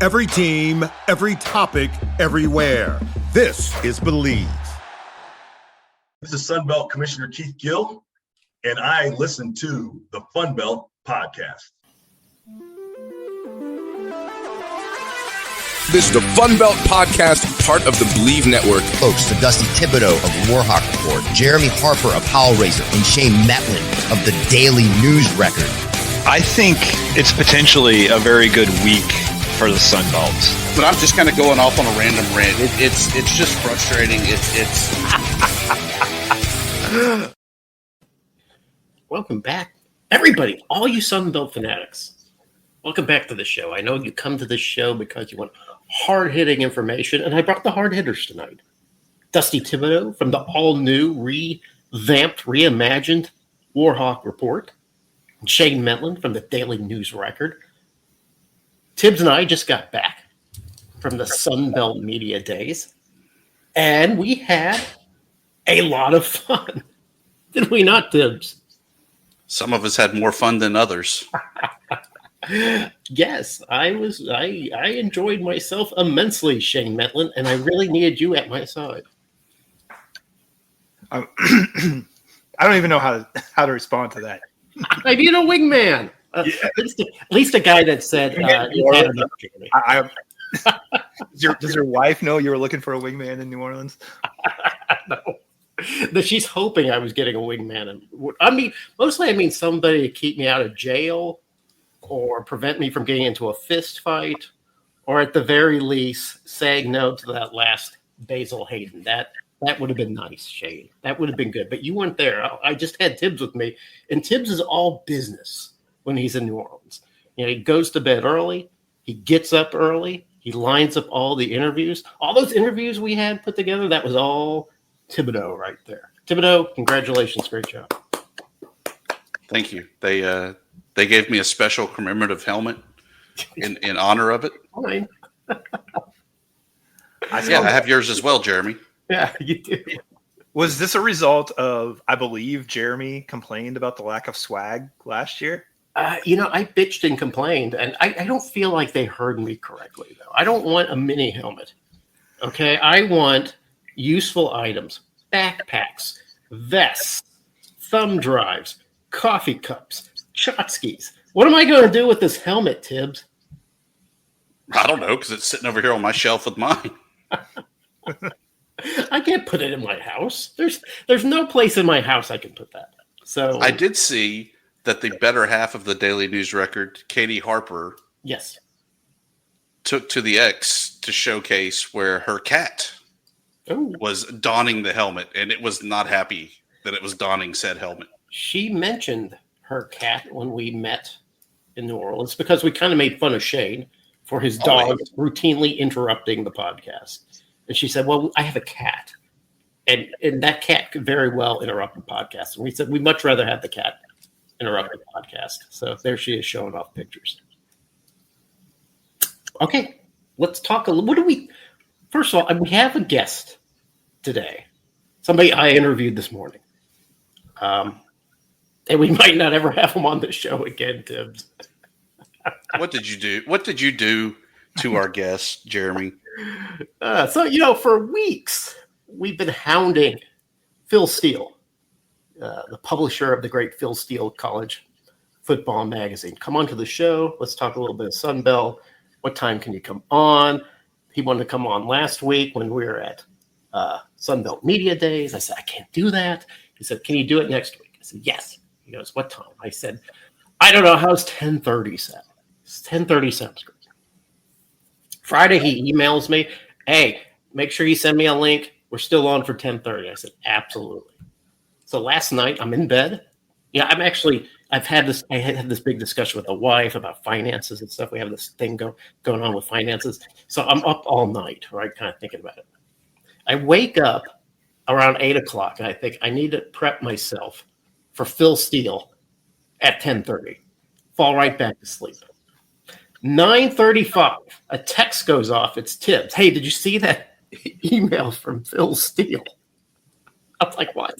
Every team, every topic, everywhere. This is Believe. This is FunBelt Commissioner Keith Gill, and I listen to the FunBelt podcast. This is the FunBelt podcast, part of the Believe Network. Hosts the Dusty Thibodeau of Warhawk Report, Jeremy Harper of Howlraiser, and Shane Metlin of the Daily News Record. I think it's potentially a very good week for the Sunbelt. But I'm just kind of going off on a random rant. It's just frustrating. Welcome back, everybody, all you Sunbelt fanatics. Welcome back to the show. I know you come to this show because you want hard-hitting information, and I brought the hard hitters tonight. Dusty Thibodeau from the all-new, revamped, reimagined Warhawk Report. Shane Metlin from the Daily News Record. Tibbs and I just got back from the Sunbelt Media Days, and we had a lot of fun. Did we not, Tibbs? Some of us had more fun than others. Yes, I enjoyed myself immensely, Shane Metlin, and I really needed you at my side. I don't even know how to respond to that. I need a wingman. At least a guy that said you've had enough, Jeremy. Does your wife know you were looking for a wingman in New Orleans? No. She's hoping I was getting a wingman. I mean somebody to keep me out of jail or prevent me from getting into a fist fight, or at the very least saying no to that last Basil Hayden. That would have been nice, Shane. That would have been good. But you weren't there. I just had Tibbs with me, and Tibbs is all business when he's in New Orleans. You know, he goes to bed early. He gets up early. He lines up all the interviews. All those interviews we had put together, that was all Thibodeau right there. Thibodeau, congratulations. Great job. Thank you. They gave me a special commemorative helmet in honor of it. Fine. I have yours as well, Jeremy. Yeah, you do. Was this a result of, I believe, Jeremy complained about the lack of swag last year? I bitched and complained, and I don't feel like they heard me correctly, though. I don't want a mini helmet. Okay? I want useful items, backpacks, vests, thumb drives, coffee cups, tchotchkes. What am I going to do with this helmet, Tibbs? I don't know, because it's sitting over here on my shelf with mine. I can't put it in my house. There's no place in my house I can put that. So I did see that the better half of the Daily News Record, Katie Harper, yes, took to the X to showcase where her cat was donning the helmet, and it was not happy that it was donning said helmet. She mentioned her cat when we met in New Orleans because we kind of made fun of Shane for his dog routinely interrupting the podcast. And she said, well, I have a cat. And that cat could very well interrupt the podcast. And we said, we'd much rather have the cat interrupt the podcast. So there she is showing off pictures. Okay, let's talk a little. First of all, we have a guest today. Somebody I interviewed this morning. And we might not ever have him on the show again, Tibbs. What did you do? What did you do to our guest, Jeremy? For weeks, we've been hounding Phil Steele, the publisher of the great Phil Steele College Football Magazine. Come on to the show. Let's talk a little bit of Sunbelt. What time can you come on? He wanted to come on last week when we were at Sunbelt Media Days. I said, I can't do that. He said, can you do it next week? I said, yes. He goes, what time? I said, I don't know. How's 10:30 sound? 10:30 sounds great. Friday, he emails me, hey, make sure you send me a link. We're still on for 10:30. I said, absolutely. So last night, I'm in bed. Yeah, I had this big discussion with the wife about finances and stuff. We have this thing going on with finances. So I'm up all night, right, kind of thinking about it. I wake up around 8 o'clock, and I think I need to prep myself for Phil Steele at 10:30. Fall right back to sleep. 9:35, a text goes off. It's Tibbs. Hey, did you see that email from Phil Steele? I was like, what?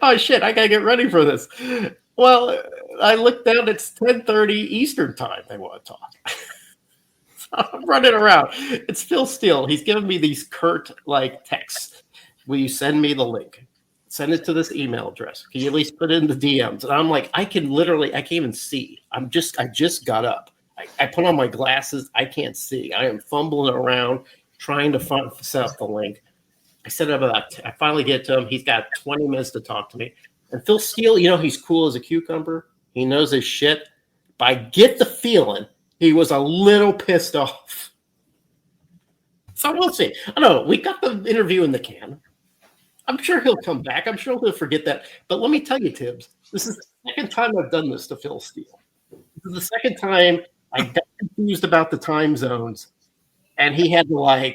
Oh, shit, I got to get ready for this. Well, I looked down. It's 10:30 Eastern time. They want to talk. I'm running around. It's Phil Steele. He's giving me these curt texts. Will you send me the link? Send it to this email address. Can you at least put it in the DMs? And I'm like, I can't even see. I just got up. I put on my glasses. I can't see. I am fumbling around trying to set up the link. I set it up I finally get to him. He's got 20 minutes to talk to me. And Phil Steele, he's cool as a cucumber. He knows his shit. But I get the feeling he was a little pissed off. So we'll see. I don't know. We got the interview in the can. I'm sure he'll come back. I'm sure he'll forget that. But let me tell you, Tibbs, this is the second time I've done this to Phil Steele. This is the second time I got confused about the time zones, and he had to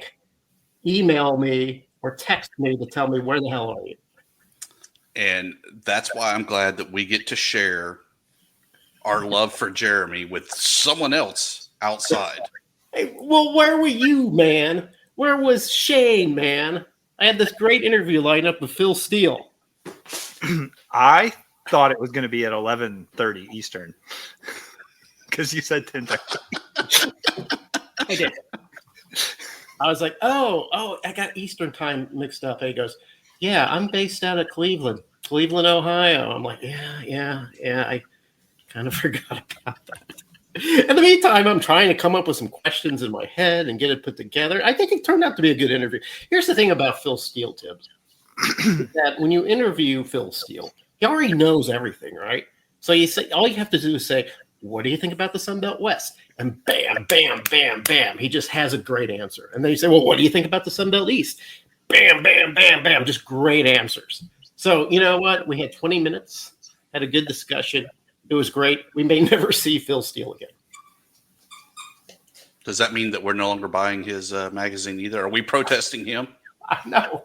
email me or text me to tell me where the hell are you. And that's why I'm glad that we get to share our love for Jeremy with someone else outside. Hey, well, where were you, man? Where was Shane, man? I had this great interview lined up with Phil Steele. I thought it was going to be at 11:30 Eastern because you said 10:30. I did. I was like, oh, I got Eastern time mixed up. And he goes, yeah, I'm based out of Cleveland, Ohio. I'm like, yeah. I kind of forgot about that. In the meantime, I'm trying to come up with some questions in my head and get it put together. I think it turned out to be a good interview. Here's the thing about Phil Steele, Tibbs, that when you interview Phil Steele, he already knows everything, right? So you say all you have to do is say, what do you think about the Sunbelt West? And bam, bam, bam, bam. He just has a great answer. And then you say, well, what do you think about the Sunbelt East? Bam, bam, bam, bam. Just great answers. So you know what? We had 20 minutes, had a good discussion. It was great. We may never see Phil Steele again. Does that mean that we're no longer buying his magazine either? Are we protesting him? I know.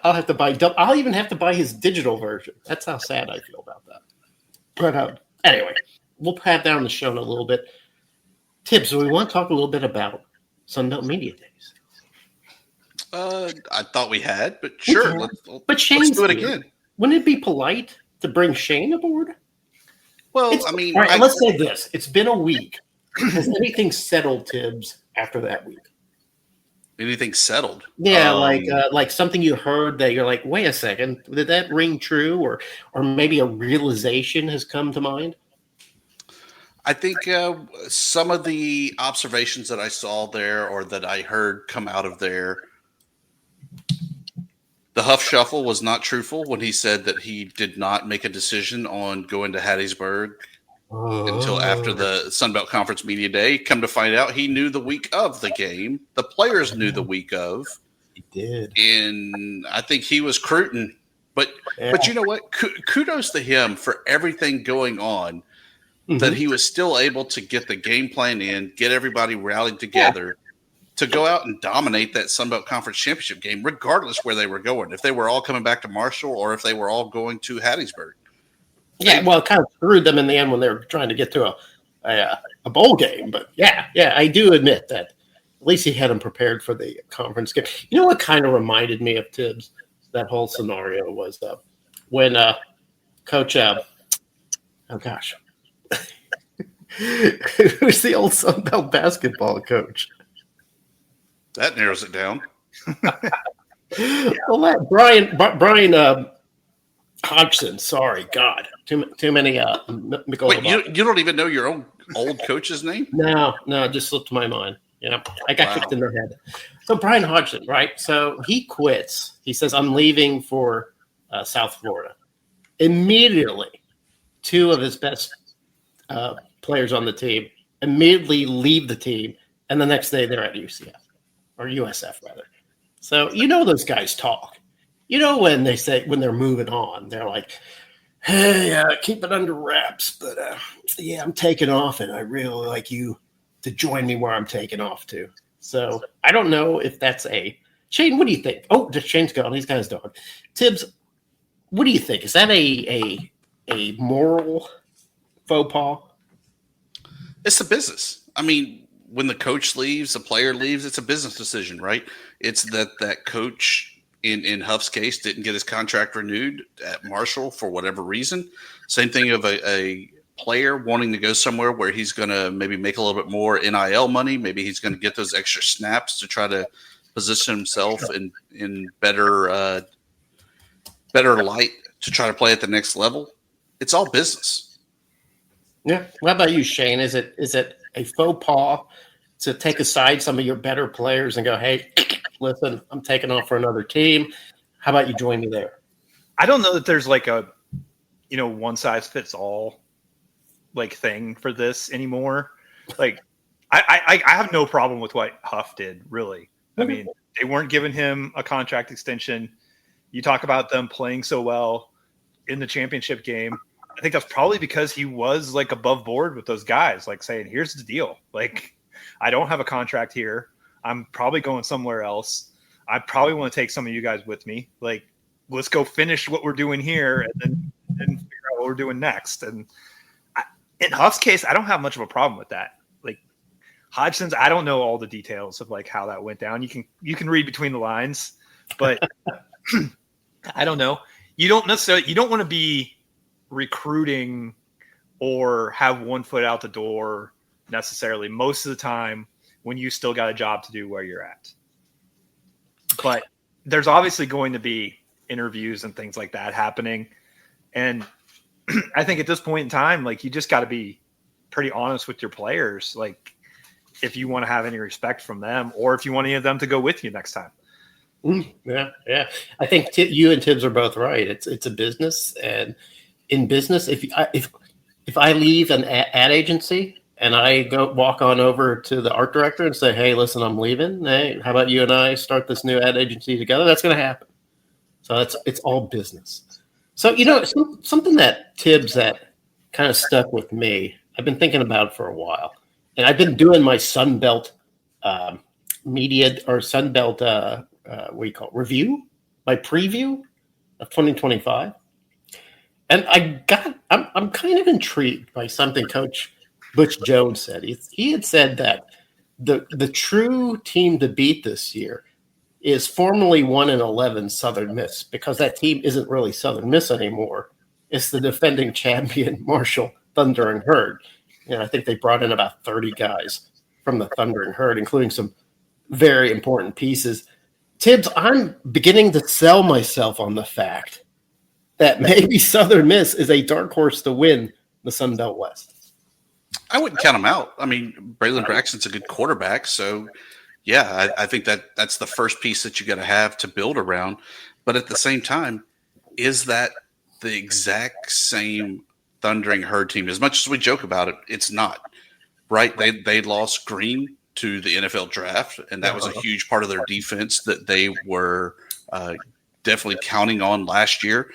I'll have to buy. I'll even have to buy his digital version. That's how sad I feel about that. But anyway, we'll have that on the show in a little bit. Tibbs, we want to talk a little bit about Sunbelt Media Days. I thought we had, but sure. Let's do it again. Wouldn't it be polite to bring Shane aboard? Well, all right, let's say this. It's been a week. Has anything settled, Tibbs, after that week? Anything settled? Yeah, like something you heard that you're like, wait a second, did that ring true? Or maybe a realization has come to mind? I think some of the observations that I saw there or that I heard come out of there, the Huff Shuffle was not truthful when he said that he did not make a decision on going to Hattiesburg until after the Sunbelt Conference Media Day. Come to find out, he knew the week of the game. The players knew the week of. He did. And I think he was recruiting. But you know what? Kudos to him for everything going on, that he was still able to get the game plan in, get everybody rallied together to go out and dominate that Sunbelt Conference Championship game, regardless where they were going. If they were all coming back to Marshall or if they were all going to Hattiesburg. Yeah, well, it kind of screwed them in the end when they were trying to get to a bowl game. But yeah, I do admit that at least he had them prepared for the conference game. You know what kind of reminded me of Tibbs, that whole scenario, was when Coach, oh gosh, who's the old Sunbelt basketball coach? That narrows it down. Well, Brian Hodgson. Sorry, God, too many. Wait, you don't even know your own old coach's name? No, just slipped my mind. I got kicked in the head. So Brian Hodgson, right? So he quits. He says, "I'm leaving for South Florida." Immediately, two of his best players on the team immediately leave the team, and the next day they're at UCF or USF rather. So those guys talk. When they say, when they're moving on, they're like, hey, keep it under wraps, but I'm taking off, and I really like you to join me where I'm taking off to. So I don't know if that's Shane, what do you think? Oh, Shane's gone. He's got his dog. Tibbs, what do you think? Is that a moral faux pas? It's a business. I mean, when the coach leaves, the player leaves, it's a business decision, right? It's that coach in Huff's case didn't get his contract renewed at Marshall for whatever reason. Same thing of a player wanting to go somewhere where he's going to maybe make a little bit more NIL money. Maybe he's going to get those extra snaps to try to position himself in better light to try to play at the next level. It's all business. Yeah. What about you, Shane? Is it a faux pas to take aside some of your better players and go, hey, listen, I'm taking off for another team. How about you join me there? I don't know that there's like a, one size fits all like thing for this anymore. Like I have no problem with what Huff did, really. I mean, they weren't giving him a contract extension. You talk about them playing so well in the championship game. I think that's probably because he was like above board with those guys, like saying, here's the deal. Like, I don't have a contract here. I'm probably going somewhere else. I probably want to take some of you guys with me. Like, let's go finish what we're doing here and then figure out what we're doing next. And in Huff's case, I don't have much of a problem with that. Like Hodgson's, I don't know all the details of like how that went down. You can read between the lines, but I don't know. You don't want to be recruiting or have one foot out the door necessarily most of the time when you still got a job to do where you're at. But there's obviously going to be interviews and things like that happening. And I think at this point in time, like, you just got to be pretty honest with your players. Like, if you want to have any respect from them, or if you want any of them to go with you next time. Yeah. I think you and Tibbs are both right. It's a business, and in business, if I leave an ad agency and I walk on over to the art director and say, hey, listen, I'm leaving. Hey, how about you and I start this new ad agency together? That's going to happen. So it's all business. So, something that Tibbs that kind of stuck with me, I've been thinking about for a while, and I've been doing my FunBelt media or FunBelt review, my preview of 2025. And I'm kind of intrigued by something Coach Butch Jones said. He had said that the true team to beat this year is formerly 1-11 Southern Miss, because that team isn't really Southern Miss anymore. It's the defending champion Marshall Thundering Herd. I think they brought in about 30 guys from the Thundering Herd, including some very important pieces. Tibbs, I'm beginning to sell myself on the fact that maybe Southern Miss is a dark horse to win the Sun Belt West. I wouldn't count him out. I mean, Braylon Braxton's a good quarterback, so yeah, I think that's the first piece that you got to have to build around. But at the same time, is that the exact same Thundering Herd team? As much as we joke about it, it's not. Right? They lost Green to the NFL draft, and that was a huge part of their defense that they were definitely counting on last year.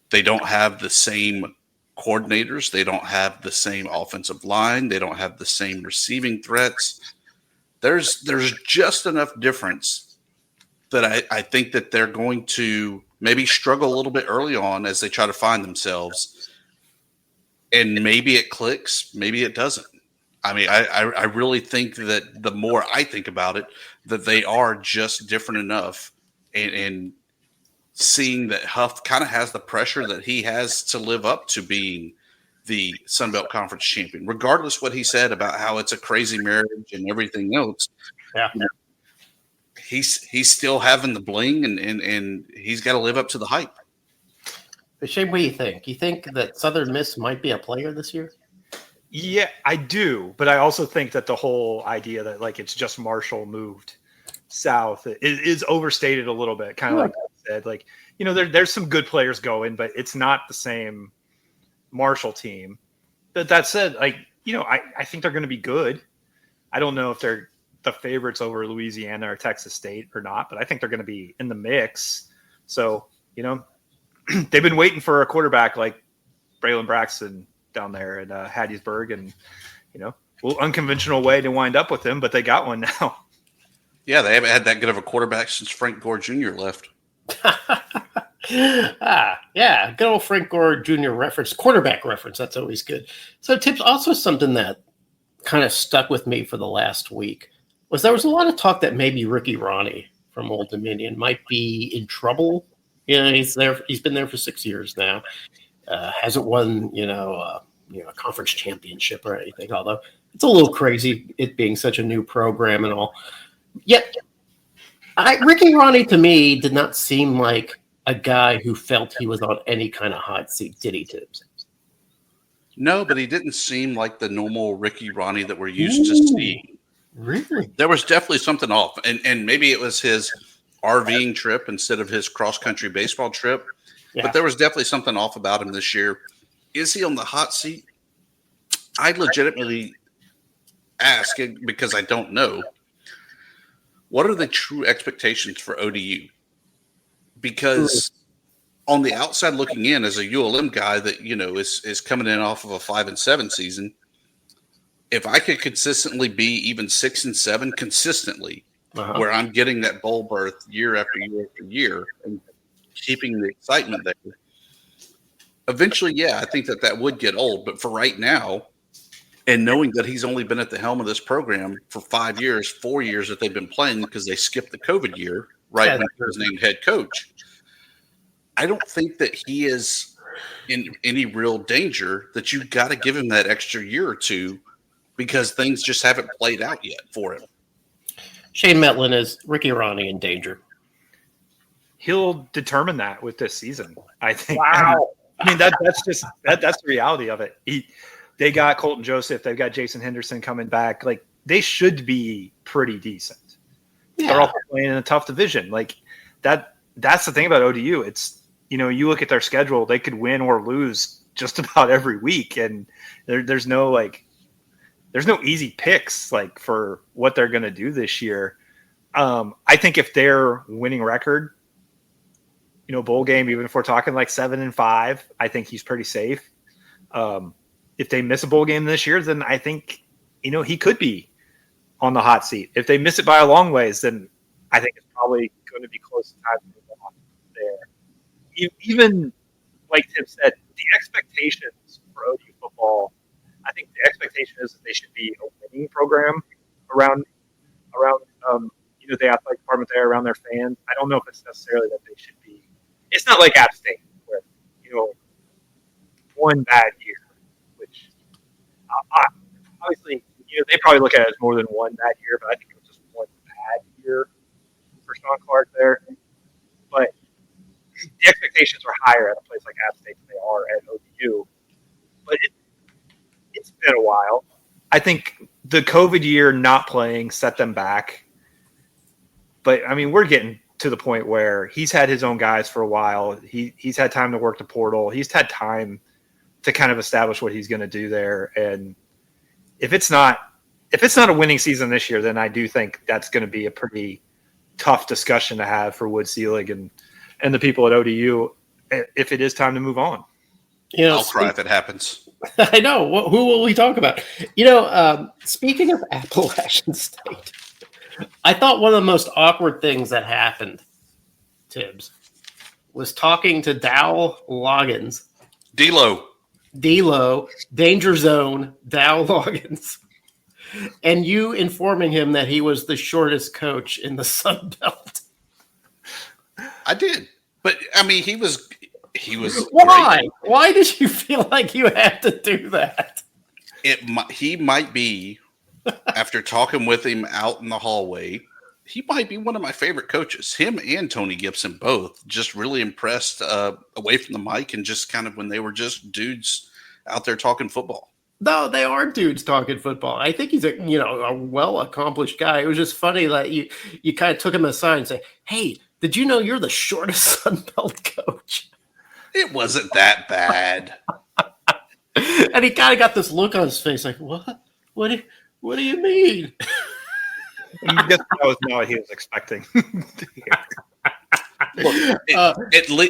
They don't have the same coordinators. They don't have the same offensive line. They don't have the same receiving threats. There's just enough difference that I think that they're going to maybe struggle a little bit early on as they try to find themselves. And maybe it clicks, maybe it doesn't. I mean, I really think that the more I think about it, that they are just different enough, and seeing that Huff kind of has the pressure that he has to live up to being the Sun Belt Conference champion, regardless what he said about how it's a crazy marriage and everything else. Yeah. He's still having the bling, and he's got to live up to the hype. But Shane, what do you think? You think that Southern Miss might be a player this year? Yeah, I do. But I also think that the whole idea that like it's just Marshall moved south is overstated a little bit. Kind of like I said, like, there's some good players going, but it's not the same Marshall team. But that said, like, I think they're going to be good. I don't know if they're the favorites over Louisiana or Texas State or not, but I think they're going to be in the mix. So, they've been waiting for a quarterback like Braylon Braxton down there in Hattiesburg, and, unconventional way to wind up with him, but they got one now. Yeah, they haven't had that good of a quarterback since Frank Gore Jr. left. Yeah, good old Frank Gore Jr. reference, quarterback reference. That's always good. So, Tips, also something that kind of stuck with me for the last week was there was a lot of talk that maybe Ricky Ronnie from Old Dominion might be in trouble. He's there. He's been there for 6 years now. Hasn't won, a conference championship or anything. Although it's a little crazy it being such a new program and all. Yet, Ricky Ronnie to me did not seem like a guy who felt he was on any kind of hot seat. Did he, Tibbs? No, but he didn't seem like the normal Ricky Ronnie that we're used to seeing. Really? There was definitely something off, and maybe it was his RVing trip instead of his cross-country baseball trip. Yeah. But there was definitely something off about him this year. Is he on the hot seat? I legitimately ask it because I don't know. What are the true expectations for ODU? Because on the outside looking in, as a ULM guy that is coming in off of a 5-7 season, if I could consistently be even 6-7 consistently, where I'm getting that bowl berth year after year after year and keeping the excitement there, eventually, yeah, I think that would get old. But for right now, and knowing that he's only been at the helm of this program for 5 years, 4 years that they've been playing because they skipped the COVID year when he was named head coach, I don't think that he is in any real danger. That you got to give him that extra year or two because things just haven't played out yet for him. Shane Metlin, is Ricky Ronnie in danger? He'll determine that with this season, I think. Wow. I mean, that's the reality of it. They got Colton Joseph. They've got Jason Henderson coming back. Like, they should be pretty decent. Yeah. They're also playing in a tough division. Like, that's the thing about ODU. It's, you look at their schedule, they could win or lose just about every week. And there's no easy picks like for what they're going to do this year. I think if their winning record, bowl game, even if we're talking like 7-5, I think he's pretty safe. If they miss a bowl game this year, then I think, he could be on the hot seat. If they miss it by a long ways, then I think it's probably going to be close to time to move on there. Even like Tim said, the expectations for ODU football, I think the expectation is that they should be a winning program around the athletic department there, around their fans. I don't know if it's necessarily that they should be. It's not like App State where one bad year, which obviously they probably look at it as more than one bad year, but I think it was just one bad year for Sean Clark there. But the expectations are higher at a place like App State than they are at ODU. But it's been a while. I think the COVID year not playing set them back. But, I mean, we're getting to the point where he's had his own guys for a while. He's had time to work the portal. He's had time to kind of establish what he's going to do there. And if it's not a winning season this year, then I do think that's going to be a pretty tough discussion to have for Wood Selig and the people at ODU if it is time to move on. I'll cry if it happens. I know. Who will we talk about? Speaking of Appalachian State, I thought one of the most awkward things that happened, Tibbs, was talking to Dow Loggins. D-Lo, Danger Zone, Dow Loggins, and you informing him that he was the shortest coach in the Sun Belt. I did. But, I mean, he was Why? great. Why did you feel like you had to do that? He might be, after talking with him out in the hallway, he might be one of my favorite coaches. Him and Tony Gibson both just really impressed away from the mic and just kind of when they were just dudes out there talking football. No, they are dudes talking football. I think he's a well-accomplished guy. It was just funny that you kind of took him aside and say, "Hey, did you know you're the shortest Sun Belt coach?" It wasn't that bad. And he kind of got this look on his face like, "What? What do you mean?" I guess that was not what he was expecting. Look,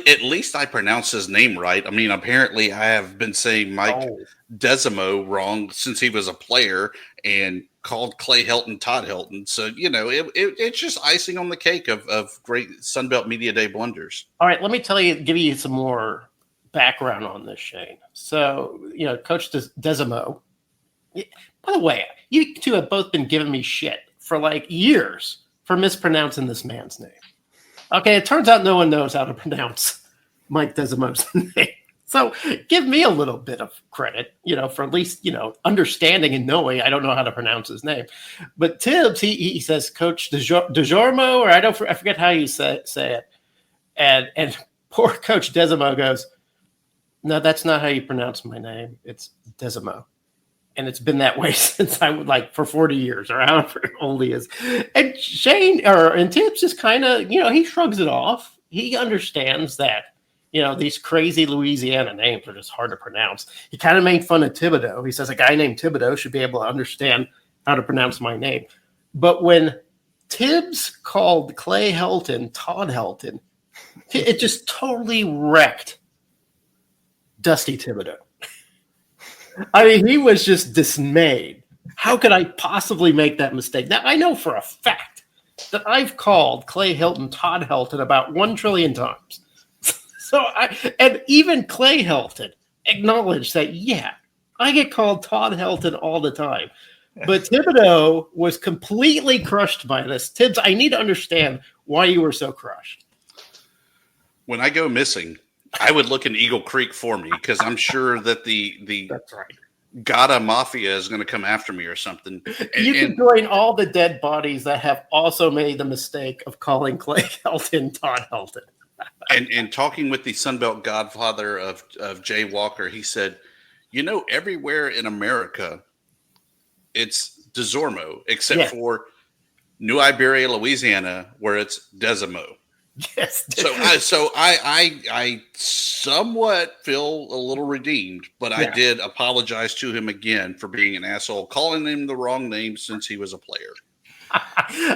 at least I pronounced his name right. I mean, apparently I have been saying Mike Desimo wrong since he was a player and called Clay Helton Todd Helton. So, it's just icing on the cake of great Sunbelt Media Day blunders. All right, let me give you some more background on this, Shane. So, Coach Desimo, by the way, you two have both been giving me shit for like years for mispronouncing this man's name. Okay, it turns out no one knows how to pronounce Mike Desimo's name. So give me a little bit of credit, for at least, understanding and knowing. I don't know how to pronounce his name. But Tibbs, he says, Coach DeJormo, or I forget how you say it. And poor Coach Desimo goes, no, that's not how you pronounce my name. It's Desimo. And it's been that way since for 40 years or however old he is. And and Tibbs just kind of, he shrugs it off. He understands that, these crazy Louisiana names are just hard to pronounce. He kind of made fun of Thibodeau. He says a guy named Thibodeau should be able to understand how to pronounce my name. But when Tibbs called Clay Helton Todd Helton, it just totally wrecked Dusty Thibodeau. I mean, he was just dismayed. How could I possibly make that mistake? Now, I know for a fact that I've called Clay Helton Todd Helton about 1 trillion times. And even Clay Helton acknowledged that, I get called Todd Helton all the time. But Thibodeau was completely crushed by this. Tibbs, I need to understand why you were so crushed. When I go missing, I would look in Eagle Creek for me because I'm sure that the That's right. Gata Mafia is going to come after me or something. You can join all the dead bodies that have also made the mistake of calling Clay Helton Todd Helton. And talking with the Sunbelt godfather of Jay Walker, he said, everywhere in America, it's DeZormo, except for New Iberia, Louisiana, where it's Desimo. Yes. So I somewhat feel a little redeemed, but I did apologize to him again for being an asshole, calling him the wrong name since he was a player.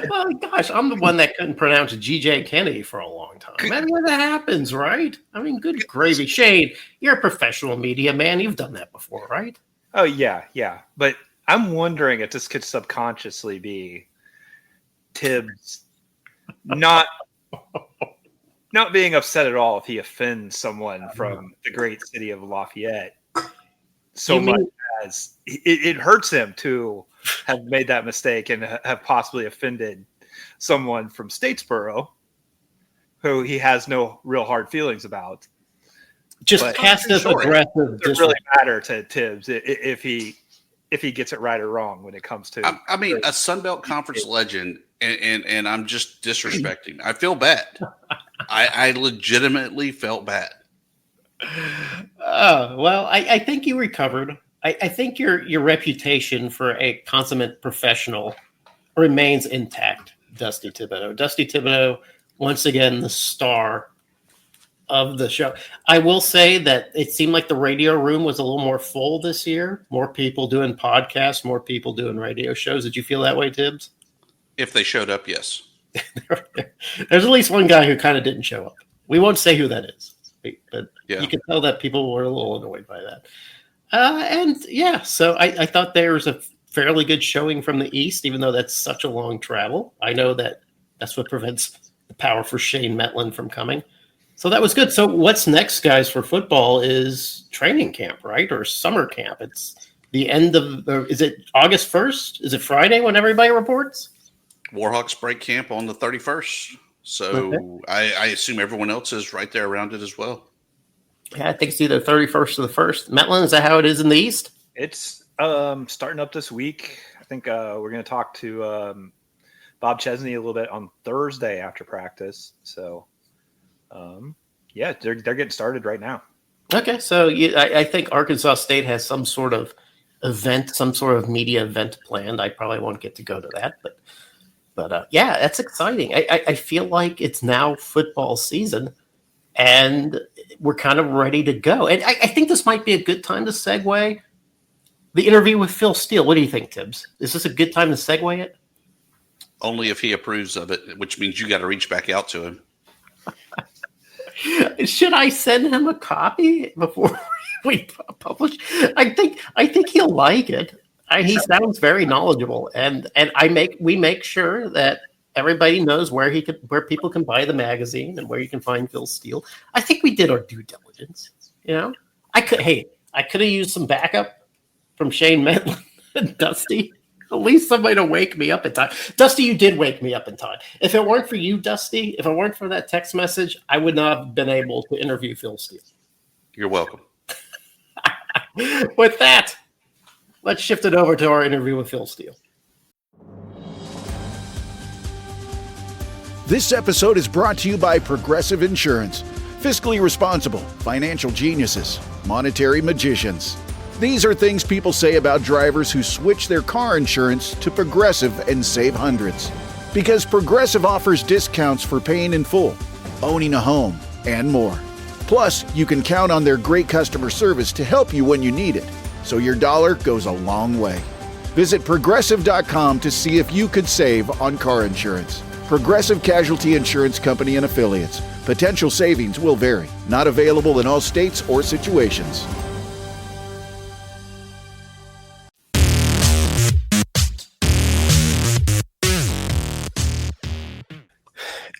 Well, gosh, I'm the one that couldn't pronounce G.J. Kennedy for a long time. I mean, that happens, right? I mean, good gravy. Shane, you're a professional media man. You've done that before, right? Oh, yeah. But I'm wondering if this could subconsciously be Tibbs not being upset at all if he offends someone from the great city of Lafayette so much as it hurts him to have made that mistake and have possibly offended someone from Statesboro who he has no real hard feelings about. Just passive aggressive. It doesn't really matter to Tibbs if he gets it right or wrong when it comes to. I mean, a Sunbelt Conference legend, and I'm just disrespecting. I feel bad. I legitimately felt bad. Well, I think you recovered. I think your reputation for a consummate professional remains intact, Dusty Thibodeau. Dusty Thibodeau, once again, the star of the show. I will say that it seemed like the radio room was a little more full this year. More people doing podcasts, more people doing radio shows. Did you feel that way, Tibbs? If they showed up, yes. There's at least one guy who kind of didn't show up. We won't say who that is, but you can tell that people were a little annoyed by that. So I thought there was a fairly good showing from the East, even though that's such a long travel. I know that's what prevents the power for Shane Metlin from coming. So that was good. So what's next, guys, for football is training camp, right? Or summer camp. It's the end of, is it August 1st? Is it Friday when everybody reports? Warhawks break camp on the 31st. So I assume everyone else is right there around it as well. Yeah, I think it's either 31st or the 1st. Metlin, is that how it is in the East? It's starting up this week. I think we're going to talk to Bob Chesney a little bit on Thursday after practice. So, they're getting started right now. Okay, so I think Arkansas State has some sort of event, some sort of media event planned. I probably won't get to go to that, but that's exciting. I feel like it's now football season, and we're kind of ready to go. And I think this might be a good time to segue the interview with Phil Steele. What do you think, Tibbs? Is this a good time to segue it? Only if he approves of it, which means you got to reach back out to him. Should I send him a copy before we publish? I think he'll like it. He sounds very knowledgeable, and we make sure that everybody knows where people can buy the magazine and where you can find Phil Steele. I think we did our due diligence. I could have used some backup from Shane Metlin and Dusty. At least somebody to wake me up in time. Dusty, you did wake me up in time. If it weren't for you, Dusty, if it weren't for that text message, I would not have been able to interview Phil Steele. You're welcome. With that, let's shift it over to our interview with Phil Steele. This episode is brought to you by Progressive Insurance. Fiscally responsible, financial geniuses, monetary magicians. These are things people say about drivers who switch their car insurance to Progressive and save hundreds. Because Progressive offers discounts for paying in full, owning a home, and more. Plus, you can count on their great customer service to help you when you need it, so your dollar goes a long way. Visit Progressive.com to see if you could save on car insurance. Progressive Casualty Insurance Company and Affiliates. Potential savings will vary. Not available in all states or situations.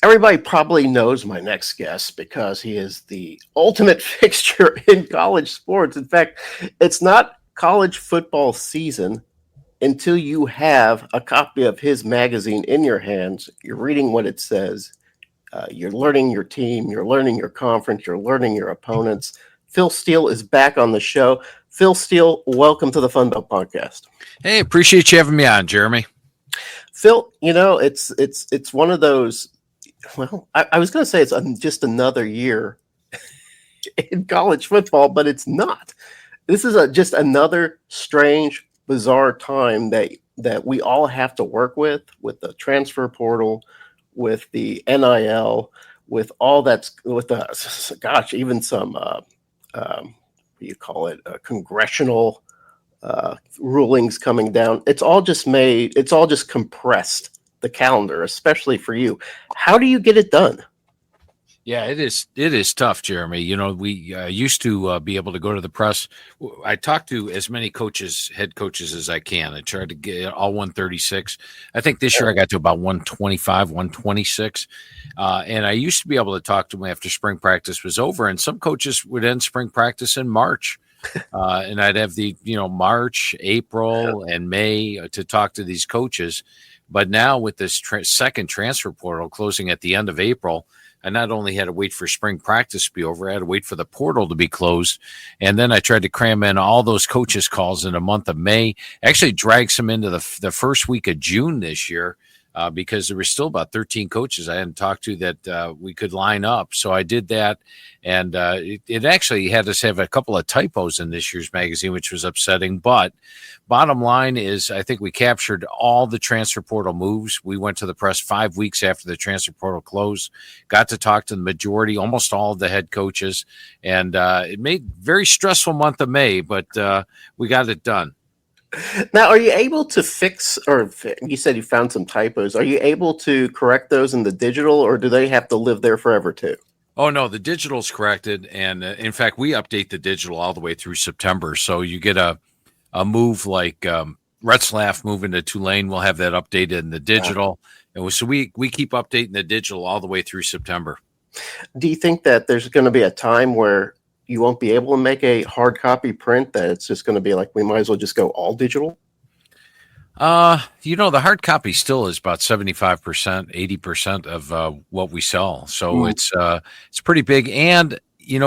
Everybody probably knows my next guest because he is the ultimate fixture in college sports. In fact, it's not college football season until you have a copy of his magazine in your hands. You're reading what it says. You're learning your team. You're learning your conference. You're learning your opponents. Phil Steele is back on the show. Phil Steele, welcome to the FunBelt podcast. Hey, appreciate you having me on, Jeremy. Phil, it's one of those. Well, I was going to say it's just another year in college football, but it's not. This is just another strange, bizarre time that we all have to work with the transfer portal, with the NIL, with all that's with the even some congressional rulings coming down. It's all just compressed. The calendar, especially for you. How do you get it done? Yeah, it is tough, Jeremy. You know, we used to be able to go to the press. I talk to as many head coaches as I can. I try to get all 136. I think this year I got to about 125, 126. And I used to be able to talk to them after spring practice was over. And some coaches would end spring practice in March. And I'd have March, April, and May to talk to these coaches. But now with this second transfer portal closing at the end of April, I not only had to wait for spring practice to be over, I had to wait for the portal to be closed. And then I tried to cram in all those coaches' calls in the month of May. Actually dragged some into the first week of June this year because there were still about 13 coaches I hadn't talked to that we could line up. So I did that. And it actually had us have a couple of typos in this year's magazine, which was upsetting. But bottom line is I think we captured all the transfer portal moves. We went to the press 5 weeks after the transfer portal closed, got to talk to the majority, almost all of the head coaches. And it made a very stressful month of May, but we got it done. Now, are you able to fix, or you said you found some typos, are you able to correct those in the digital, or do they have to live there forever too? Oh, no, the digital's corrected. And in fact, we update the digital all the way through September. So you get a move like Retzlaff moving to Tulane. We'll have that updated in the digital. And so we keep updating the digital all the way through September. Do you think that there's going to be a time where you won't be able to make a hard copy print, that it's just going to be like, we might as well just go all digital? The hard copy still is about 75%, 80% of what we sell. So it's pretty big. And,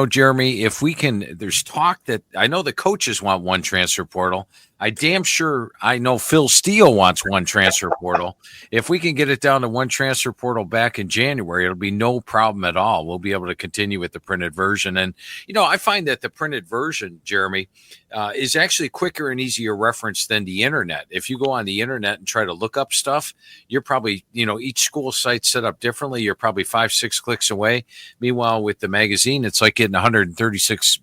Jeremy, if we can, there's talk that I know the coaches want one transfer portal. I damn sure I know Phil Steele wants one transfer portal. If we can get it down to one transfer portal back in January, it'll be no problem at all. We'll be able to continue with the printed version. And, I find that the printed version, Jeremy, is actually quicker and easier reference than the internet. If you go on the internet and try to look up stuff, you're probably, each school site's set up differently. You're probably 5-6 clicks away. Meanwhile, with the magazine, it's like getting 136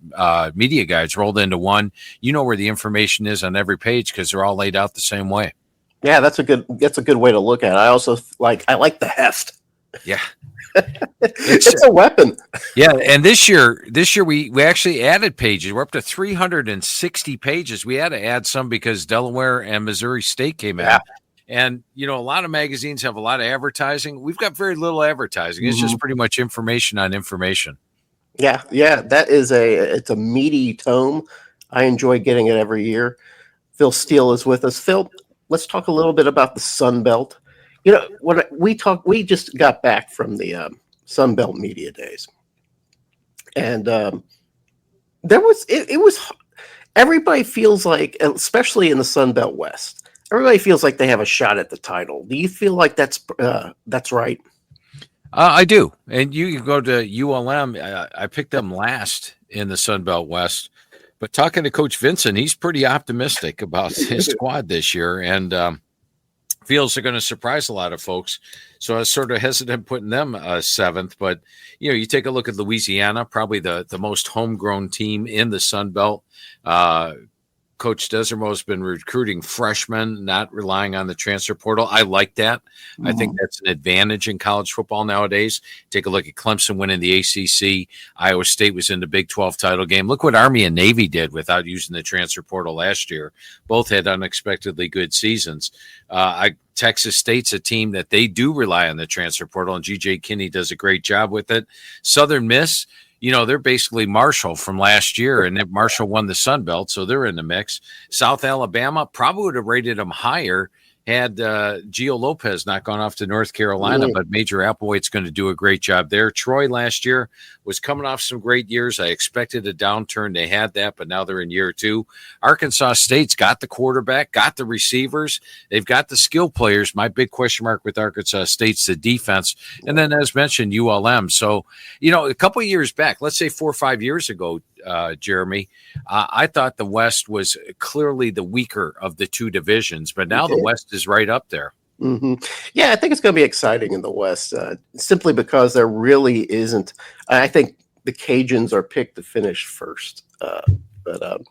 media guides rolled into one. You know where the information is on every page because they're all laid out the same way. Yeah, that's a good way to look at it. I also like the heft. Yeah. It's a weapon. Yeah, and this year we actually added pages. We're up to 360 pages. We had to add some because Delaware and Missouri State came out. And a lot of magazines have a lot of advertising. We've got very little advertising. It's just pretty much information on information. Yeah, that is it's a meaty tome. I enjoy getting it every year. Phil Steele is with us. Phil, let's talk a little bit about the Sun Belt. We just got back from the Sun Belt Media Days. And it was everybody feels like, especially in the Sun Belt West, everybody feels like they have a shot at the title. Do you feel like that's right? I do. And you go to ULM. I picked them last in the Sun Belt West. But talking to Coach Vincent, he's pretty optimistic about his squad this year and feels they're going to surprise a lot of folks. So I was sort of hesitant putting them seventh. But, you take a look at Louisiana, probably the most homegrown team in the Sun Belt. Coach Desormeaux has been recruiting freshmen, not relying on the transfer portal. I like that. Mm-hmm. I think that's an advantage in college football nowadays. Take a look at Clemson winning the ACC. Iowa State was in the Big 12 title game. Look what Army and Navy did without using the transfer portal last year. Both had unexpectedly good seasons. Texas State's a team that they do rely on the transfer portal, and G.J. Kinney does a great job with it. Southern Miss, they're basically Marshall from last year, and Marshall won the Sun Belt, so they're in the mix. South Alabama probably would have rated them higher had Gio Lopez not gone off to North Carolina, but Major Applewhite's going to do a great job there. Troy last year was coming off some great years. I expected a downturn. They had that, but now they're in year two. Arkansas State's got the quarterback, got the receivers. They've got the skill players. My big question mark with Arkansas State's the defense. And then, as mentioned, ULM. So, a couple of years back, let's say 4 or 5 years ago, Jeremy, I thought the West was clearly the weaker of the two divisions, but now the West is right up there. Mm-hmm. Yeah, I think it's going to be exciting in the West, simply because there really isn't. I think the Cajuns are picked to finish first, but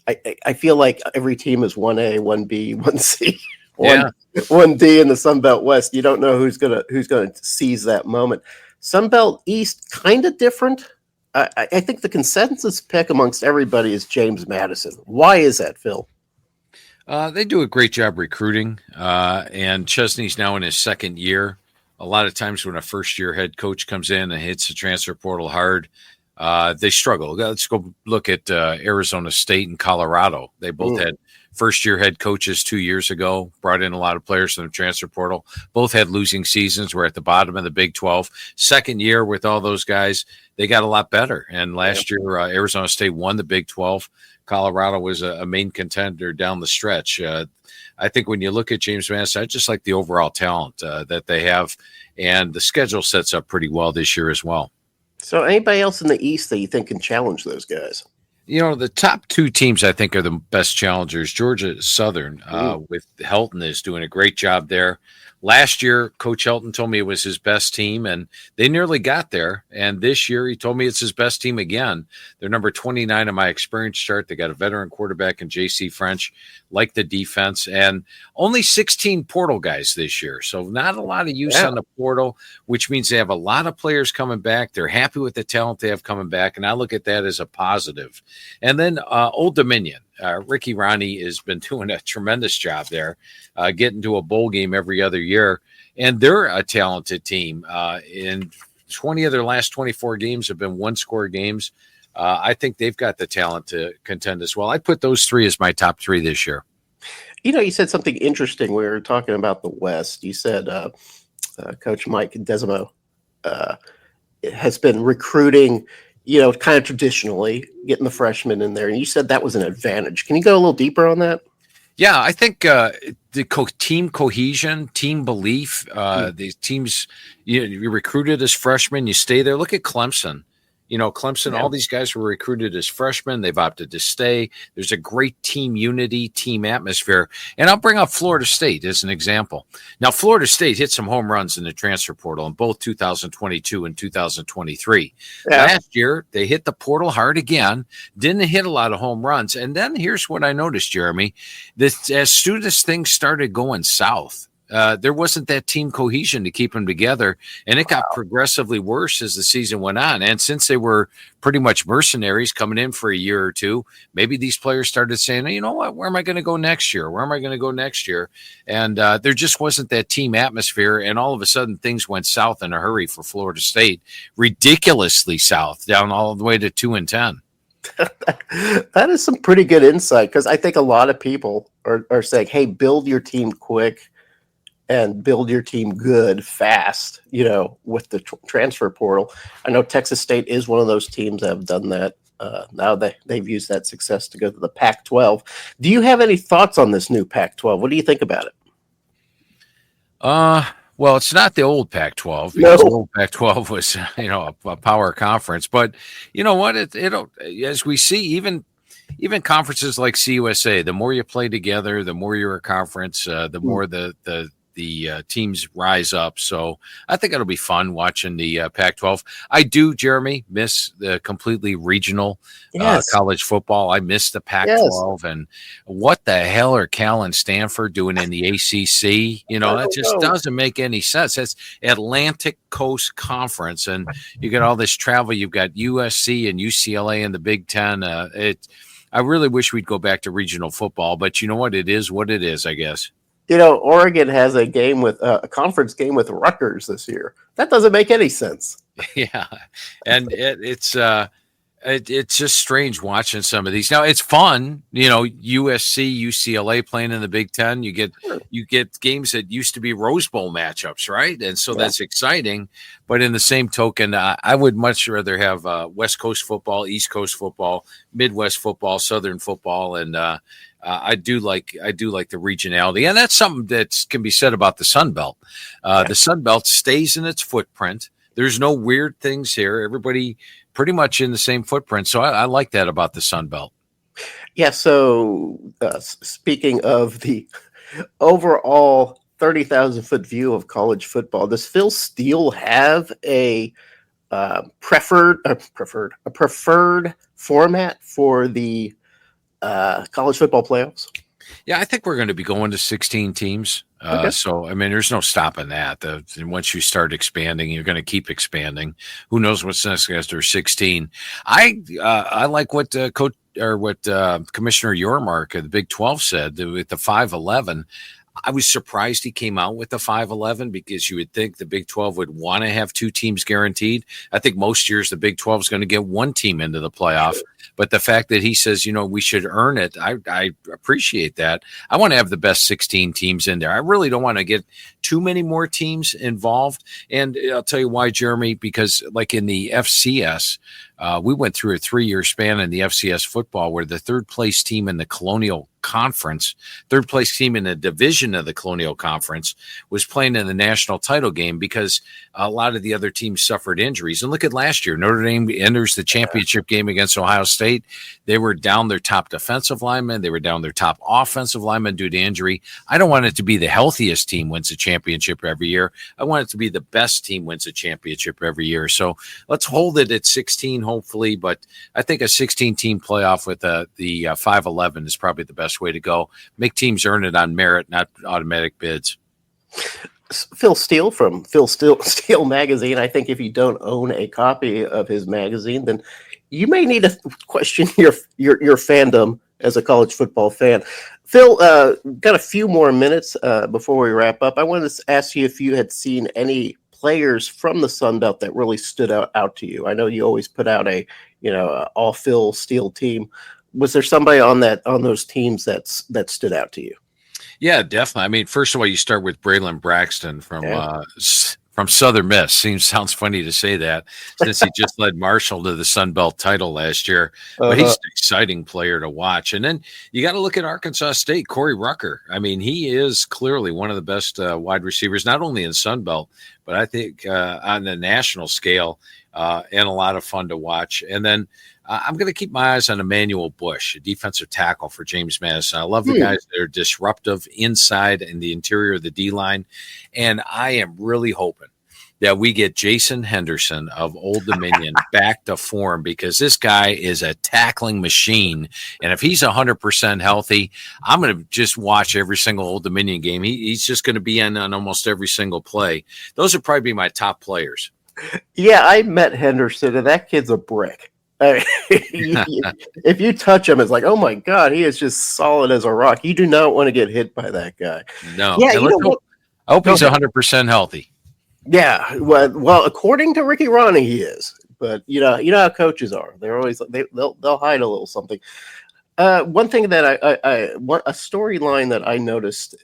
I feel like every team is 1A, 1B, 1C, 1D in the Sun Belt West. You don't know who's going to seize that moment. Sun Belt East, kind of different. I think the consensus pick amongst everybody is James Madison. Why is that, Phil? They do a great job recruiting, and Chesney's now in his second year. A lot of times when a first-year head coach comes in and hits the transfer portal hard, they struggle. Let's go look at Arizona State and Colorado. They both had first-year head coaches 2 years ago, brought in a lot of players from the transfer portal. Both had losing seasons. We're at the bottom of the Big 12. Second year with all those guys, they got a lot better. And last year, Arizona State won the Big 12. Colorado was a main contender down the stretch. I think when you look at James Madison, I just like the overall talent that they have. And the schedule sets up pretty well this year as well. So anybody else in the East that you think can challenge those guys? The top two teams I think are the best challengers. Georgia Southern with Helton is doing a great job there. Last year, Coach Helton told me it was his best team, and they nearly got there. And this year, he told me it's his best team again. They're number 29 on my experience chart. They got a veteran quarterback in J.C. French, like the defense, and only 16 portal guys this year. So not a lot of use on the portal, which means they have a lot of players coming back. They're happy with the talent they have coming back, and I look at that as a positive. And then Old Dominion. Ricky Ronnie has been doing a tremendous job there, getting to a bowl game every other year. And they're a talented team. In 20 of their last 24 games have been one-score games. I think they've got the talent to contend as well. I put those three as my top three this year. You said something interesting. We were talking about the West. You said Coach Mike Desormeaux has been recruiting kind of traditionally, getting the freshmen in there. And you said that was an advantage. Can you go a little deeper on that? Yeah, I think the team cohesion, team belief, these teams, you recruited as freshmen, you stay there. Look at Clemson. Clemson, all these guys were recruited as freshmen. They've opted to stay. There's a great team unity, team atmosphere. And I'll bring up Florida State as an example. Now, Florida State hit some home runs in the transfer portal in both 2022 and 2023. Last year, they hit the portal hard again, didn't hit a lot of home runs. And then here's what I noticed, Jeremy. As soon as things started going south, there wasn't that team cohesion to keep them together, and it got progressively worse as the season went on. And since they were pretty much mercenaries coming in for a year or two, maybe these players started saying, you know what, where am I going to go next year? Where am I going to go next year? And there just wasn't that team atmosphere, and all of a sudden things went south in a hurry for Florida State, ridiculously south, down all the way to 2-10. That is some pretty good insight, because I think a lot of people are saying, hey, build your team quick and build your team good, fast, with the transfer portal. I know Texas State is one of those teams that have done that. Now they've used that success to go to the Pac-12. Do you have any thoughts on this new Pac-12? What do you think about it? Well, it's not the old Pac-12 No. because the old Pac-12 was, a power conference. But you know what? It'll, as we see, even conferences like CUSA, the more you play together, the more you're a conference, the more the teams rise up. So I think it'll be fun watching the Pac-12. I do, Jeremy, miss the completely regional college football. I miss the Pac-12. And what the hell are Cal and Stanford doing in the ACC? That just doesn't make any sense. That's Atlantic Coast Conference, and you got all this travel. You've got USC and UCLA in the Big Ten. I really wish we'd go back to regional football, but you know what? It is what it is, I guess. Oregon has a conference game with Rutgers this year. That doesn't make any sense. Yeah, and it's just strange watching some of these. Now it's fun, USC, UCLA playing in the Big Ten. You get games that used to be Rose Bowl matchups, right? And so that's exciting. But in the same token, I would much rather have West Coast football, East Coast football, Midwest football, Southern football, and I do like the regionality, and that's something that can be said about the Sun Belt. The Sun Belt stays in its footprint. There's no weird things here. Everybody pretty much in the same footprint. So I like that about the Sun Belt. Yeah. So speaking of the overall 30,000 foot view of college football, does Phil Steele have a preferred format for the college football playoffs? Yeah, I think we're going to be going to 16 teams. Okay. So, I mean, there's no stopping that. Once you start expanding, you're going to keep expanding. Who knows what's next after 16? I like what Commissioner Yormark of the Big 12 said with the 5-11. I was surprised he came out with the 5-11 because you would think the Big 12 would want to have two teams guaranteed. I think most years the Big 12 is going to get one team into the playoff. But the fact that he says, we should earn it, I appreciate that. I want to have the best 16 teams in there. I really don't want to get too many more teams involved. And I'll tell you why, Jeremy, because like in the FCS, we went through a 3-year span in the FCS football where the third place team in the Colonial Conference, third place team in the division of the Colonial Conference was playing in the national title game because a lot of the other teams suffered injuries. And look at last year, Notre Dame enters the championship game against Ohio State. They were down their top defensive lineman. They were down their top offensive lineman due to injury. I don't want it to be the healthiest team wins a championship every year. I want it to be the best team wins a championship every year. So let's hold it at 16, hopefully. But I think a 16-team playoff with the 5-11 is probably the best way to go. Make teams earn it on merit, not automatic bids. Phil Steele from Phil Steele magazine. I think if you don't own a copy of his magazine, then you may need to question your fandom as a college football fan. Phil, got a few more minutes before we wrap up. I wanted to ask you if you had seen any players from the Sun Belt that really stood out to you. I know you always put out a all Phil Steele team. Was there somebody on those teams that stood out to you? Yeah, definitely. I mean, first of all, you start with Braylon Braxton from Southern Miss. Sounds funny to say that since he just led Marshall to the Sun Belt title last year. But he's an exciting player to watch. And then you got to look at Arkansas State, Corey Rucker. I mean, he is clearly one of the best wide receivers, not only in Sun Belt, but I think on the national scale, and a lot of fun to watch. And then I'm going to keep my eyes on Emmanuel Bush, a defensive tackle for James Madison. I love the guys that are disruptive inside and the interior of the D-line. And I am really hoping that we get Jason Henderson of Old Dominion back to form because this guy is a tackling machine. And if he's 100% healthy, I'm going to just watch every single Old Dominion game. He's just going to be in on almost every single play. Those would probably be my top players. Yeah, I met Henderson, and that kid's a brick. If you touch him, it's like, oh my God, he is just solid as a rock. You do not want to get hit by that guy. No. Yeah, I hope he's 100% healthy. Yeah, well, according to Ricky Ronnie, he is. But you know how coaches are. They're always they'll hide a little something. One thing that a storyline that I noticed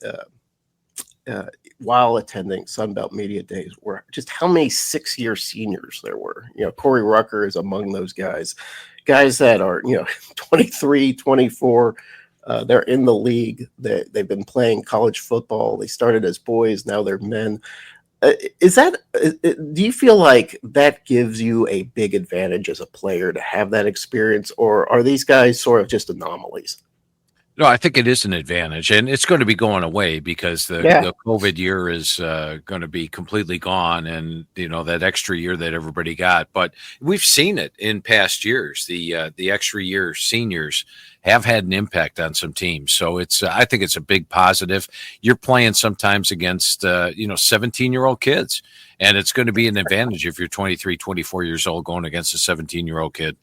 while attending Sunbelt Media Days were just how many 6-year seniors there were. Corey Rucker is among those guys that are, 23, 24. They're in the league. They've been playing college football. They started as boys. Now they're men. Do you feel like that gives you a big advantage as a player to have that experience, or are these guys sort of just anomalies? No, I think it is an advantage, and it's going to be going away because the COVID year is going to be completely gone, and that extra year that everybody got. But we've seen it in past years. The extra year seniors have had an impact on some teams, so I think it's a big positive. You're playing sometimes against 17-year-old kids, and it's going to be an advantage if you're 23, 24 years old going against a 17-year-old kid.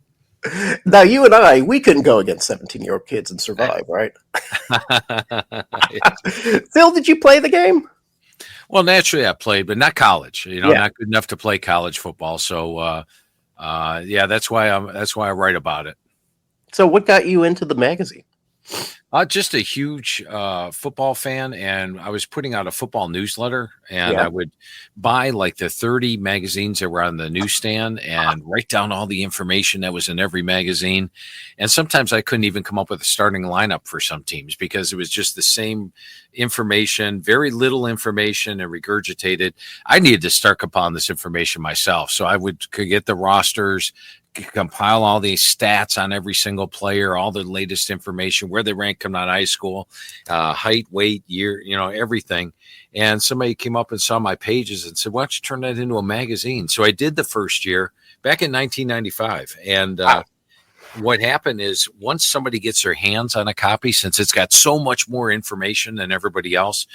Now, you and we couldn't go against 17-year-old kids and survive, right? Phil, did you play the game? Well, naturally I played, but not college. Not good enough to play college football. So, that's why I write about it. So what got you into the magazine? Just a huge football fan, and I was putting out a football newsletter, and I would buy like the 30 magazines that were on the newsstand and write down all the information that was in every magazine. And sometimes I couldn't even come up with a starting lineup for some teams because it was just the same information, very little information, and regurgitated. I needed to start compiling this information myself. So I could get the rosters, compile all these stats on every single player, all the latest information, where they rank coming out of high school, height, weight, year, everything. And somebody came up and saw my pages and said, why don't you turn that into a magazine? So I did the first year back in 1995. And what happened is once somebody gets their hands on a copy, since it's got so much more information than everybody else,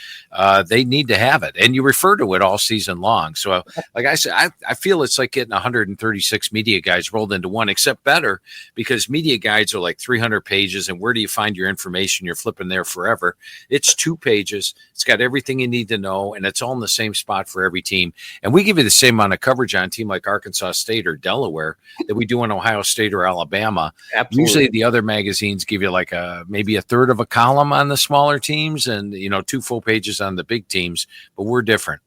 they need to have it. And you refer to it all season long. So like I said, I feel it's like getting 136 media guides rolled into one, except better because media guides are like 300 pages. And where do you find your information? You're flipping there forever. It's 2 pages. It's got everything you need to know. And it's all in the same spot for every team. And we give you the same amount of coverage on a team like Arkansas State or Delaware that we do on Ohio State or Alabama. Absolutely. Usually the other magazines give you like maybe a third of a column on the smaller teams and 2 full pages on the big teams, but we're different.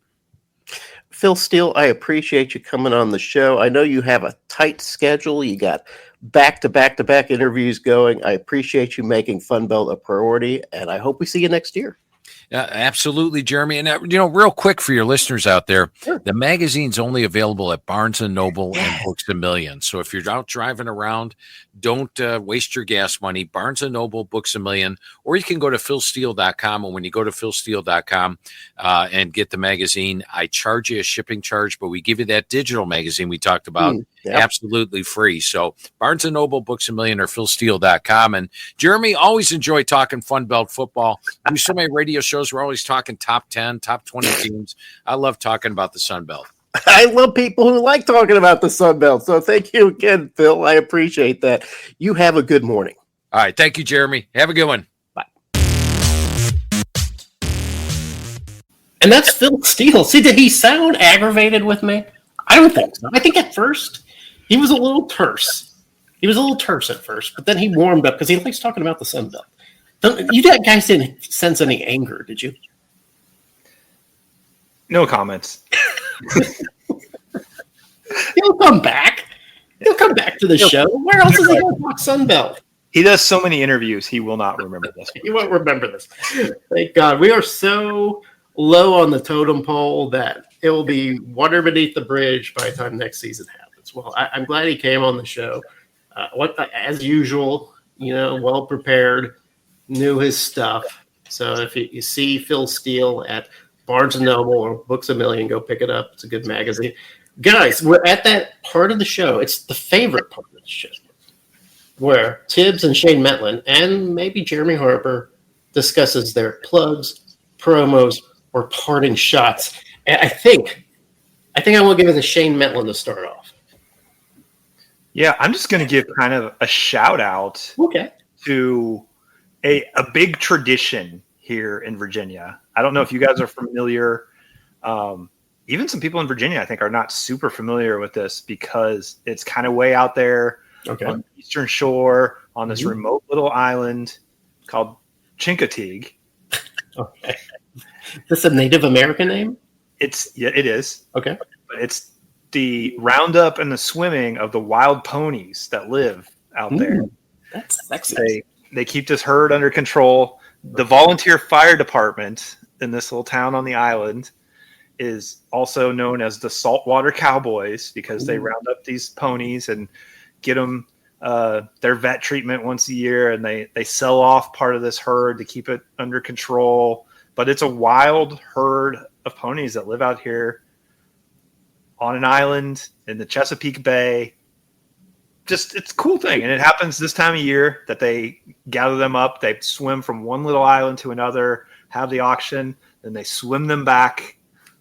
Phil Steele, I appreciate you coming on the show. I know you have a tight schedule. You got back-to-back interviews going. I appreciate you making FunBelt a priority, and I hope we see you next year. Absolutely, Jeremy. And, real quick for your listeners out there, sure. The magazine's only available at Barnes & Noble and Books A Million. So if you're out driving around, don't waste your gas money. Barnes & Noble, Books A Million, or you can go to philsteele.com. And when you go to philsteele.com and get the magazine, I charge you a shipping charge, but we give you that digital magazine we talked about absolutely free. So Barnes & Noble, Books A Million, or philsteele.com. And Jeremy, always enjoy talking FunBelt football. We do so many radio shows. We're always talking top 10, top 20 teams. I love talking about the Sun Belt. I love people who like talking about the Sun Belt. So thank you again, Phil. I appreciate that. You have a good morning. All right. Thank you, Jeremy. Have a good one. Bye. And that's Phil Steele. See, did he sound aggravated with me? I don't think so. I think at first he was a little terse. He was a little terse at first, but then he warmed up because he likes talking about the Sun Belt. You guys didn't sense any anger, did you? No comments. He'll come back. He'll come back to the show. Where else is he going to talk Sun Belt? He does so many interviews, he will not remember this. He won't remember this. Thank God. We are so low on the totem pole that it will be water beneath the bridge by the time next season happens. Well, I'm glad he came on the show. As usual, well prepared. Knew his stuff. So if you see Phil Steele at Barnes & Noble or Books A Million, go pick it up. It's a good magazine. Guys, we're at that part of the show. It's the favorite part of the show where Tibbs and Shane Metlin and maybe Jeremy Harper discusses their plugs, promos, or parting shots. And I think I will give it to Shane Metlin to start off. Yeah, I'm just going to give kind of a shout out to a big tradition here in Virginia. I don't know if you guys are familiar. Even some people in Virginia, I think, are not super familiar with this because it's kind of way out there on the eastern shore on this remote little island called Chincoteague. Okay. Is this a Native American name? It is. Okay. It's the roundup and the swimming of the wild ponies that live out there. That's sexy. They keep this herd under control. The volunteer fire department in this little town on the island is also known as the Saltwater Cowboys because they round up these ponies and get them their vet treatment once a year, and they sell off part of this herd to keep it under control. But it's a wild herd of ponies that live out here on an island in the Chesapeake Bay. Just, it's a cool thing. And it happens this time of year that they gather them up. They swim from one little island to another, have the auction, then they swim them back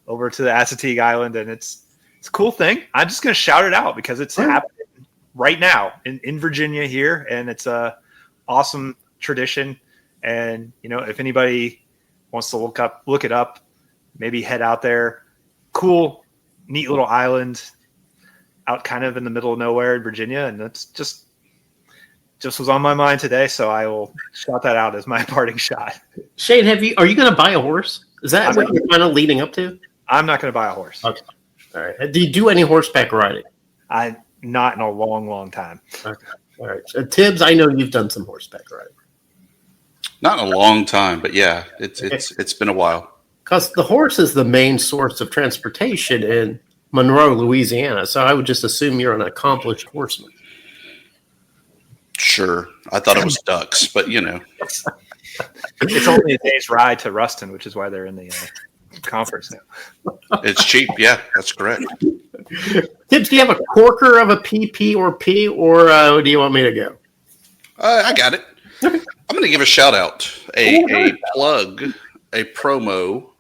over to the Assateague Island. And it's a cool thing. I'm just going to shout it out because it's happening right now in Virginia here. And it's a awesome tradition. And, you know, if anybody wants to look it up, maybe head out there. Cool, neat little island out kind of in the middle of nowhere in Virginia. And that's just was on my mind today. So I will shout that out as my parting shot. Shane, are you going to buy a horse? Is that what you're kind of leading up to? I'm not going to buy a horse. Okay. All right. Do you do any horseback riding? Not in a long, long time. Okay. All right. So, Tibbs, I know you've done some horseback riding. Not in a long time, but yeah, it's been a while. Because the horse is the main source of transportation in Monroe, Louisiana. So I would just assume you're an accomplished horseman. Sure. I thought it was ducks, but you know. It's only a day's ride to Ruston, which is why they're in the conference now. It's cheap. Yeah, that's correct. Tibbs, do you have a corker of a PP or P, or do you want me to go? I got it. I'm going to give a shout out, a plug, a promo.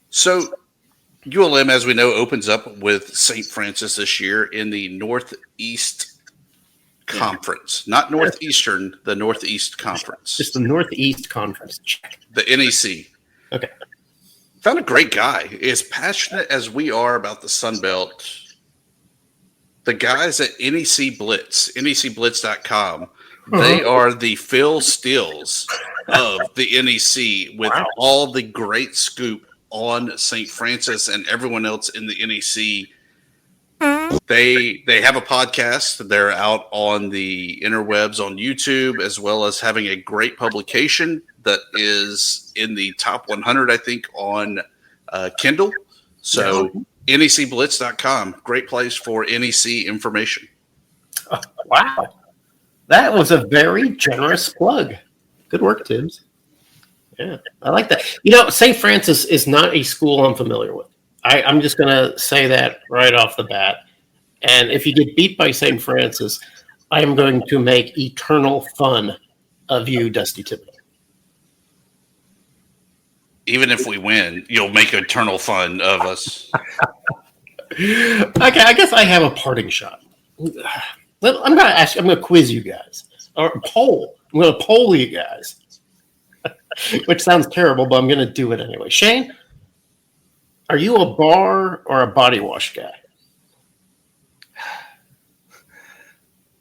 So ULM, as we know, opens up with St. Francis this year in the Northeast Conference. Not Northeastern, the Northeast Conference. Just the Northeast Conference. The NEC. Okay. Found a great guy. As passionate as we are about the Sun Belt, the guys at NEC Blitz, necblitz.com, they are the Phil Steeles of the NEC with all the great scoop on St. Francis and everyone else in the NEC. They have a podcast. They're out on the interwebs on YouTube, as well as having a great publication that is in the top 100, I think, on Kindle. So necblitz.com, great place for NEC information. Oh, wow. That was a very generous plug. Good work, Tibbs. Yeah, I like that. You know, St. Francis is not a school I'm familiar with. I'm just going to say that right off the bat. And if you get beat by St. Francis, I am going to make eternal fun of you, Dusty Thibodeau. Even if we win, you'll make eternal fun of us. Okay, I guess I have a parting shot. I'm going to quiz you guys. Or poll. I'm going to poll you guys. Which sounds terrible, but I'm going to do it anyway. Shane, are you a bar or a body wash guy?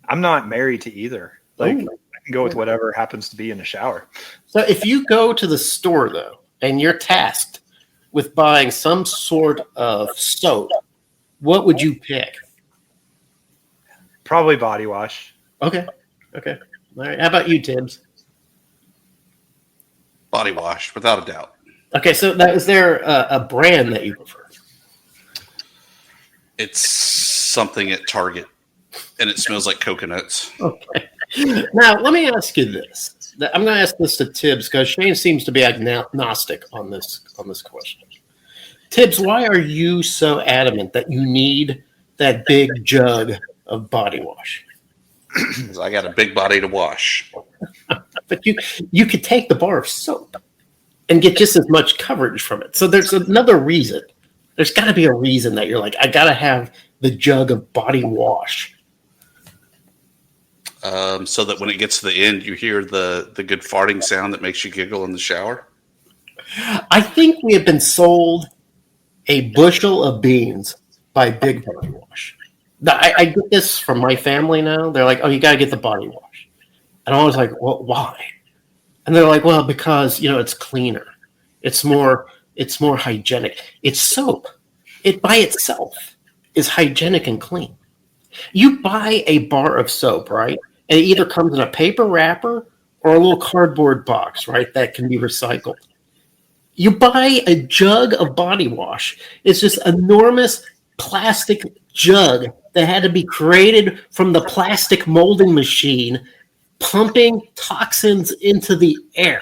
I'm not married to either. I can go with whatever happens to be in the shower. So if you go to the store, though, and you're tasked with buying some sort of soap, what would you pick? Probably body wash. Okay. All right. How about you, Tibbs? Body wash, without a doubt. Okay, so is there a brand that you prefer? It's something at Target, and it smells like coconuts. Okay. Now, let me ask you this. I'm going to ask this to Tibbs because Shane seems to be agnostic on this question. Tibbs, why are you so adamant that you need that big jug of body wash? I got a big body to wash. But you could take the bar of soap and get just as much coverage from it. So there's another reason. There's got to be a reason that you're like, I got to have the jug of body wash. So that when it gets to the end, you hear the good farting sound that makes you giggle in the shower? I think we have been sold a bushel of beans by Big Body Wash. I get this from my family now. They're like, oh, you got to get the body wash. And I was like, well, why? And they're like, well, because, it's cleaner. It's more hygienic. It's soap. it by itself is hygienic and clean. You buy a bar of soap, right? And it either comes in a paper wrapper or a little cardboard box, right? That can be recycled. You buy a jug of body wash. It's this enormous plastic jug that had to be created from the plastic molding machine, pumping toxins into the air.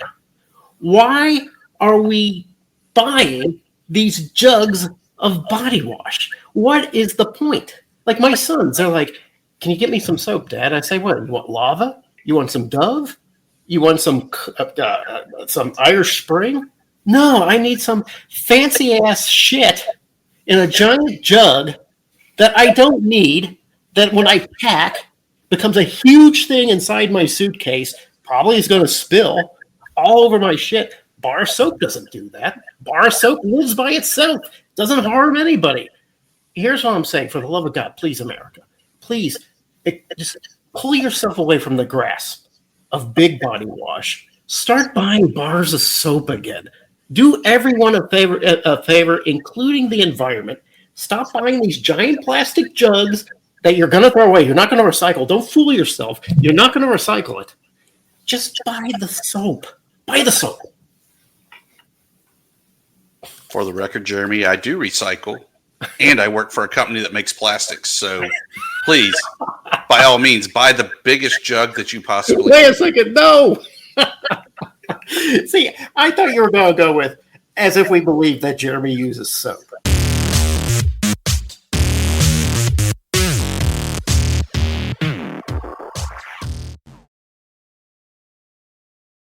Why are we buying these jugs of body wash? What is the point? Like my sons, they're like, can you get me some soap, Dad? I say, what? You want lava? You want some Dove? You want some Irish Spring? No, I need some fancy ass shit in a giant jug that I don't need, that when I pack becomes a huge thing inside my suitcase, probably is going to spill all over my shit. Bar soap doesn't do that. Bar soap lives by itself, doesn't harm anybody. Here's what I'm saying, for the love of God, please, America, please, just pull yourself away from the grasp of big body wash. Start buying bars of soap again. Do everyone a favor, including the environment. Stop buying these giant plastic jugs that you're going to throw away. You're not going to recycle. Don't fool yourself. You're not going to recycle it. Just buy the soap. Buy the soap. For the record, Jeremy, I do recycle, and I work for a company that makes plastics. So please, by all means, buy the biggest jug that you possibly Wait a second. No. See, I thought you were going to go with as if we believe that Jeremy uses soap.